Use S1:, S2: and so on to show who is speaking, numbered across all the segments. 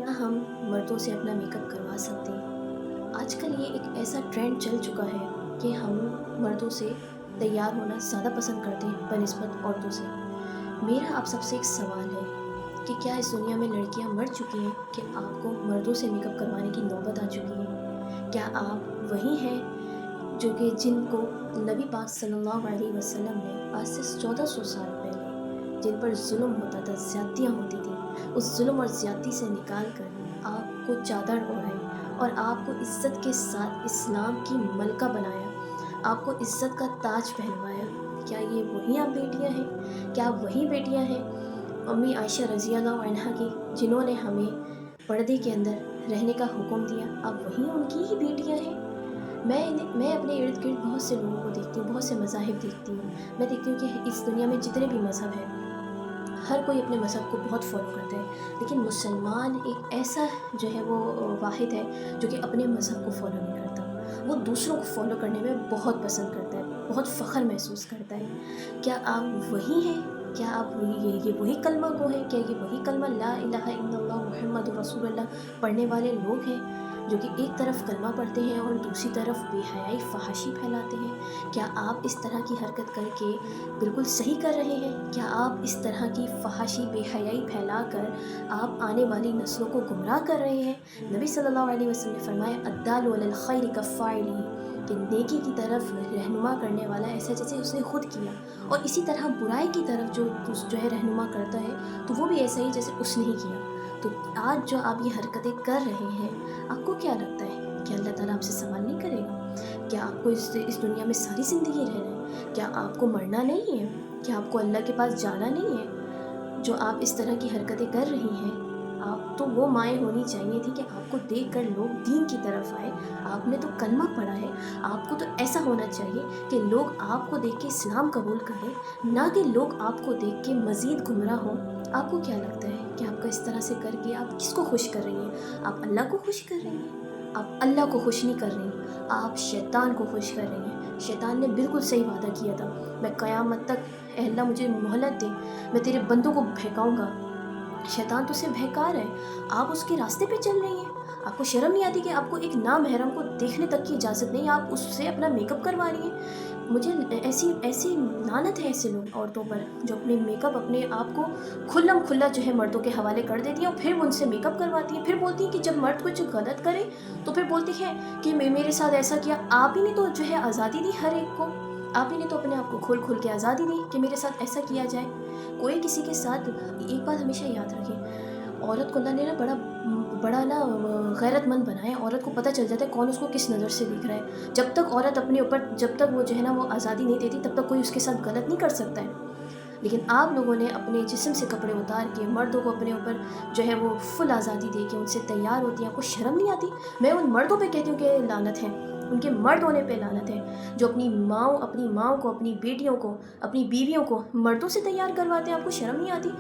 S1: کیا ہم مردوں سے اپنا میک اپ کروا سکتے ہیں؟ آج کل یہ ایک ایسا ٹرینڈ چل چکا ہے کہ ہم مردوں سے تیار ہونا زیادہ پسند کرتے ہیں بنسبت عورتوں سے۔ میرا آپ سب سے ایک سوال ہے کہ کیا اس دنیا میں لڑکیاں مر چکی ہیں کہ آپ کو مردوں سے میک اپ کروانے کی نوبت آ چکی ہے؟ کیا آپ وہی ہیں جو کہ جن کو نبی پاک صلی اللہ علیہ وسلم نے آج سے 1400 سال پہلے جن پر ظلم ہوتا تھا، زیادتیاں ہوتی تھیں، اس ظلم اور زیادتی سے نکال کر آپ کو چادر اوڑھائی اور آپ کو عزت کے ساتھ اسلام کی ملکہ بنایا، آپ کو عزت کا تاج پہنوایا؟ کیا یہ وہی آپ بیٹیاں ہیں؟ کیا آپ وہی بیٹیاں ہیں امی عائشہ رضی اللہ عنہا کی، جنہوں نے ہمیں پردے کے اندر رہنے کا حکم دیا؟ آپ وہی ان کی ہی بیٹیاں ہیں؟ میں اپنے ارد گرد بہت سے لوگوں کو دیکھتی ہوں، بہت سے مذاہب دیکھتی ہوں۔ میں دیکھتی ہوں کہ اس دنیا میں جتنے بھی مذہب ہیں، ہر کوئی اپنے مذہب کو بہت فالو کرتا ہے، لیکن مسلمان ایک ایسا جو ہے وہ واحد ہے جو کہ اپنے مذہب کو فالو نہیں کرتا۔ وہ دوسروں کو فالو کرنے میں بہت پسند کرتا ہے، بہت فخر محسوس کرتا ہے۔ کیا آپ وہی ہیں؟ کیا آپ یہ وہی کلمہ کو ہیں؟ کیا یہ وہی کلمہ لا الہ الا اللہ محمد رسول اللہ پڑھنے والے لوگ ہیں جو کہ ایک طرف کلمہ پڑھتے ہیں اور دوسری طرف بے حیائی فحاشی پھیلاتے ہیں؟ کیا آپ اس طرح کی حرکت کر کے بالکل صحیح کر رہے ہیں؟ کیا آپ اس طرح کی فحاشی بے حیائی پھیلا کر آپ آنے والی نسلوں کو گمراہ کر رہے ہیں؟ نبی صلی اللہ علیہ وسلم نے فرمایا الدال علی الخیر کفاعلہ، کہ نیکی کی طرف رہنما کرنے والا ایسا جیسے اس نے خود کیا، اور اسی طرح برائی کی طرف جو ہے رہنما کرتا ہے تو وہ بھی ایسا ہی جیسے اس نے ہی کیا۔ تو آج جو آپ یہ حرکتیں کر رہے ہیں، آپ کو کیا لگتا ہے کہ اللہ تعالیٰ آپ سے سوال نہیں کرے گا؟ کیا آپ کو اس دنیا میں ساری زندگی رہنا ہے؟ کیا آپ کو مرنا نہیں ہے؟ کیا آپ کو اللہ کے پاس جانا نہیں ہے؟ جو آپ اس طرح کی حرکتیں کر رہی ہیں، آپ تو وہ مائیں ہونی چاہیے تھی کہ آپ کو دیکھ کر لوگ دین کی طرف آئے۔ آپ نے تو کلمہ پڑھا ہے، آپ کو تو ایسا ہونا چاہیے کہ لوگ آپ کو دیکھ کے اسلام قبول کریں، نہ کہ لوگ آپ کو دیکھ کے مزید گمراہ ہوں۔ آپ کو کیا لگتا ہے کہ آپ کا اس طرح سے کر کے آپ کس کو خوش کر رہی ہیں؟ آپ اللہ کو خوش کر رہی ہیں؟ آپ اللہ کو خوش نہیں کر رہی، آپ شیطان کو خوش کر رہی ہیں۔ شیطان نے بالکل صحیح وعدہ کیا تھا، میں قیامت تک، اے اللہ مجھے مہلت دے، میں تیرے بندوں کو بہکاؤں گا۔ شیطان تو سے بہکار ہے، آپ اس کے راستے پہ چل رہی ہیں۔ آپ کو شرم نہیں آتی کہ آپ کو ایک نامحرم کو دیکھنے تک کی اجازت نہیں، آپ اس سے اپنا میک اپ کروا رہی ہیں؟ مجھے ایسی لعنت ہے ایسے لوگ عورتوں پر جو اپنے میک اپ اپنے آپ کو کھلم کھلا جو ہے مردوں کے حوالے کر دیتی ہیں، اور پھر ان سے میک اپ کرواتی ہیں۔ پھر بولتی ہیں کہ جب مرد کچھ غلط کرے تو پھر بولتی ہے کہ میرے ساتھ ایسا کیا۔ آپ ہی نے تو جو ہے آزادی دی ہر ایک کو، آپ ہی نے تو اپنے آپ کو کھول کھول کے آزادی دی کہ میرے ساتھ ایسا کیا جائے۔ کوئی کسی کے ساتھ، ایک بات ہمیشہ یاد رکھیں، عورت کو اللہ نے بڑا بڑا غیرت مند بنایا ہے۔ عورت کو پتہ چل جاتا ہے کون اس کو کس نظر سے دیکھ رہا ہے۔ جب تک عورت اپنے اوپر، جب تک وہ جو ہے وہ آزادی نہیں دیتی، تب تک کوئی اس کے ساتھ غلط نہیں کر سکتا ہے۔ لیکن آپ لوگوں نے اپنے جسم سے کپڑے اتار کے مردوں کو اپنے اوپر جو ہے وہ فل آزادی دے کے ان سے تیار ہوتی ہیں۔ آپ کو شرم نہیں آتی؟ میں ان مردوں پہ کہتی ہوں کہ لعنت ہے، ان کے مرد ہونے پہ لعنت ہے جو اپنی ماؤں کو، اپنی بیٹیوں کو، اپنی بیویوں کو مردوں سے تیار کرواتے ہیں۔ آپ کو شرم نہیں آتی؟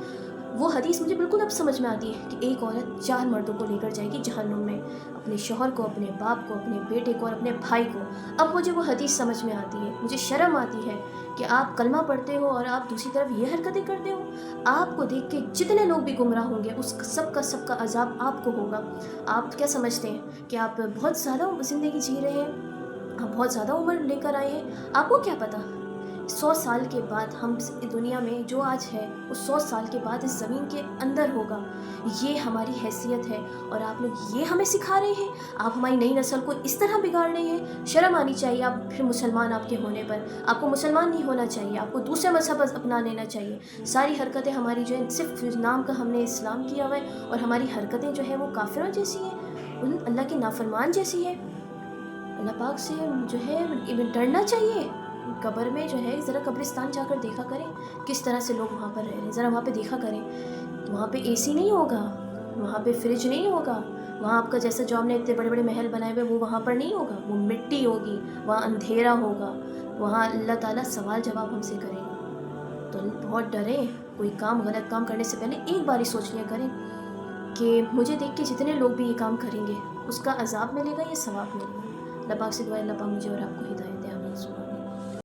S1: وہ حدیث مجھے بالکل اب سمجھ میں آتی ہے کہ ایک عورت 4 مردوں کو لے کر جائے گی جہنم میں، اپنے شوہر کو، اپنے باپ کو، اپنے بیٹے کو اور اپنے بھائی کو۔ اب مجھے وہ حدیث سمجھ میں آتی ہے، مجھے شرم آتی ہے کہ آپ کلمہ پڑھتے ہو اور آپ دوسری طرف یہ حرکتیں کرتے ہو۔ آپ کو دیکھ کے جتنے لوگ بھی گمراہ ہوں گے، اس سب کا عذاب آپ کو ہوگا۔ آپ کیا سمجھتے ہیں کہ آپ بہت زیادہ زندگی جی رہے ہیں، آپ بہت زیادہ عمر لے کر آئے ہیں؟ آپ کو کیا پتہ 100 سال کے بعد ہم اس دنیا میں جو آج ہے، اس 100 سال کے بعد اس زمین کے اندر ہوگا۔ یہ ہماری حیثیت ہے اور آپ لوگ یہ ہمیں سکھا رہے ہیں؟ آپ ہماری نئی نسل کو اس طرح بگاڑ رہے ہیں؟ شرم آنی چاہیے آپ پھر مسلمان آپ کے ہونے پر۔ آپ کو مسلمان نہیں ہونا چاہیے، آپ کو دوسرے مذہب اپنا لینا چاہیے۔ ساری حرکتیں ہماری جو ہے صرف نام کا ہم نے اسلام کیا ہوا ہے، اور ہماری حرکتیں جو ہے وہ کافروں جیسی ہیں، ان اللہ کے نافرمان جیسی ہے۔ اللہ پاک سے جو ہے ڈرنا چاہیے۔ قبر میں جو ہے ذرا قبرستان جا کر دیکھا کریں کس طرح سے لوگ وہاں پر رہ رہے ہیں، ذرا وہاں پہ دیکھا کریں۔ وہاں پہ اے سی نہیں ہوگا، وہاں پہ فریج نہیں ہوگا، وہاں آپ کا جیسا جو ہم نے اتنے بڑے بڑے محل بنائے ہوئے وہ وہاں پر نہیں ہوگا، وہ مٹی ہوگی، وہاں اندھیرا ہوگا، وہاں اللہ تعالیٰ سوال جواب ہم سے کرے گا۔ تو بہت ڈریں، کوئی کام غلط کام کرنے سے پہلے ایک باری سوچ لیا کریں کہ مجھے دیکھ کے جتنے لوگ بھی یہ کام کریں گے اس کا عذاب ملے گا یا ثواب ملے گا۔ اللہ پاک سے دعا ہے اللہ پاک مجھے اور آپ کو ہدایت دے، آمین۔